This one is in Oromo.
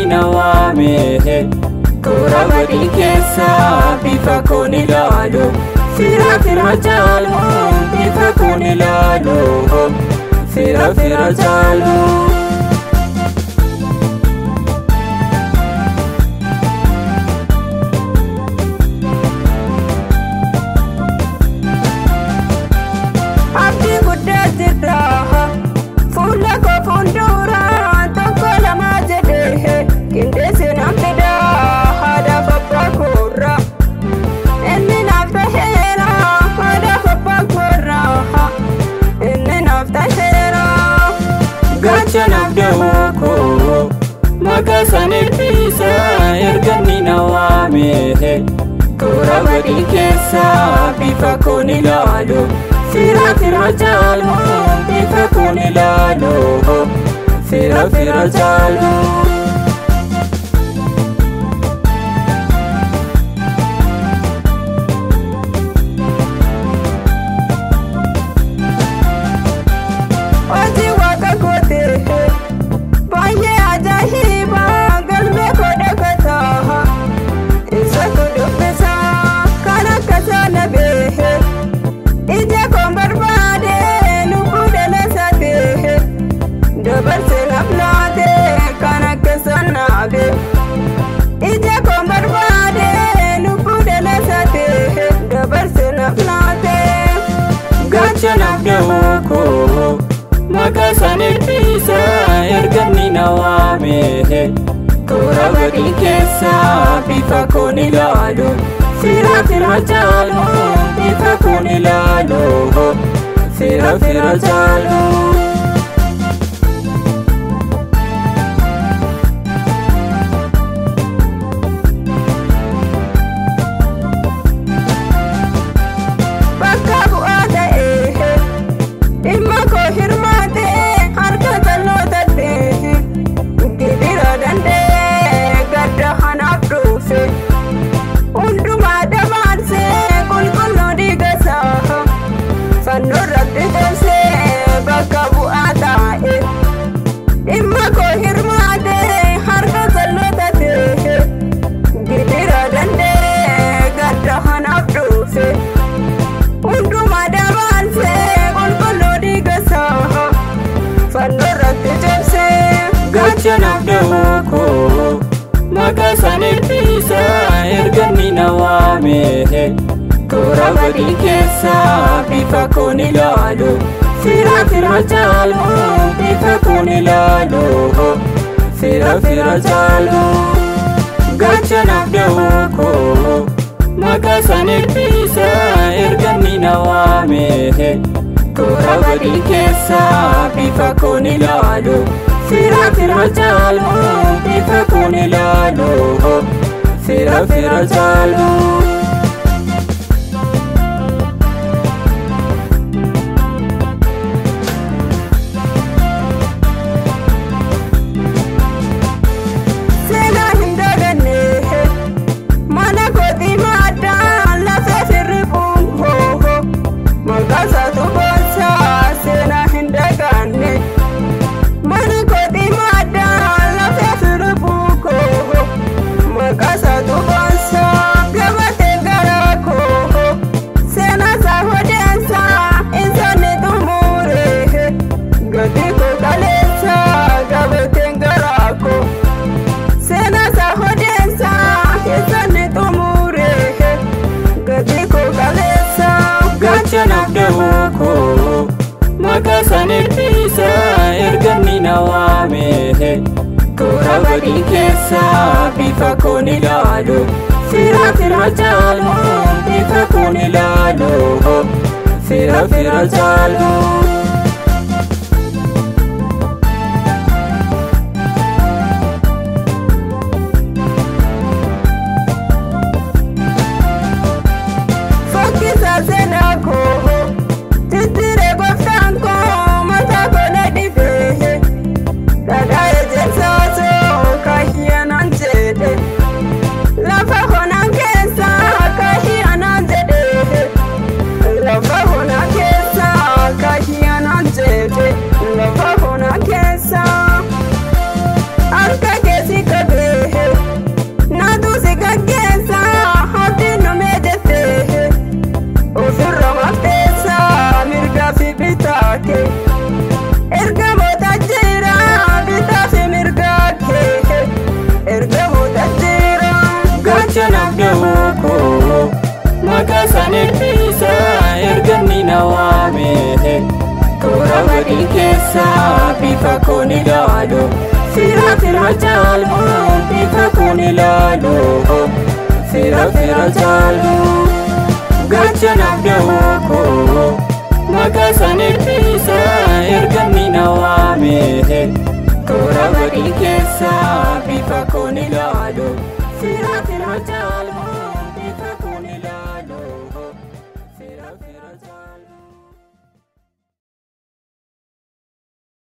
nawaame Tora badi kesa bifa koni lalo Fira fira jalo bifa koni lalo Fira fira jalo Abdi gudda raha Fulla ko fundura Toko lama jede Kinde sinamtida Hada papa kura Inni nafta hera Hada papa kura Inni nafta hera Gaachanaaf dawoko Makasane pisa Ergani nawaame Tora badi kesa Bifa koni lalo Fira fira jalo, bifa koni lalo Fira fira jalo Oji waka kote Banye ajahiba Galme kode kata Isa kudu pesa Kana kasa nabehe Ija kombar bade lupu dele sate Dabar senap nate kana kesan nabe Ija kombar bade lupu dele sate Dabar senap nate Gaachanaaf dawoko Makasane pisa ergani nawaame Tora badi kesa bifa koni lalo Fira fira jalo bifa koni lalo Fira fira jalo Bakka bu'aata Dhimma koo hirmaate harka tallootadhe Gibira dandee gadda hanaaf dhufe Hundumaa dabaarse qulqulluu dhiigasa Fannoo irratti tolse bakka bu'aa taa'e Dhimma koo hirmaate harka tallootadhe Gibira dandee gadda hanaaf dhufe Hundumaa dabaarse qulqulluu dhiigasa Fannoo irratti tolse Gaachanaaf dawoko Makasane pisa ergani nawaame Tora badi kesa bifa koni lalo Fira fira jalo bifa koni lalo Fira fira jalo Gaachanaaf dawoko Makasane pisa ergani nawaame Tora badi kesa bifa koni lalo Fira fira jalo bifa koni lalo Fira fira jalo Sena hindagane Mana koti mada Lafe firribuun ho Makasa tubosa Sena hindagane Mana koti mada Lafe firribuun ho Makasa tubosa Gabate garako Sena sahodensa Insani tumure Gati ko kalesa Gabate garako Sena sahodensa Insani tumure Gati ko kalesa Gaachanaaf dawoko Makasane pisa ergani nawaame Tora badi kesa bifa koni lalo Fira fira jalo bifa koni lalo Fira fira jalo Fakisa senako Titire goftanko Mata kone dibehe Dada ejensa so Kahianan jede Lafa honan kesa Kahianan jede Lafa honan kesa Kahianan sanebisa ergani nawame tora badi kessa bifa koni lalu fira fira jalu bifa koni lalu fira fira jalu Gaachanaaf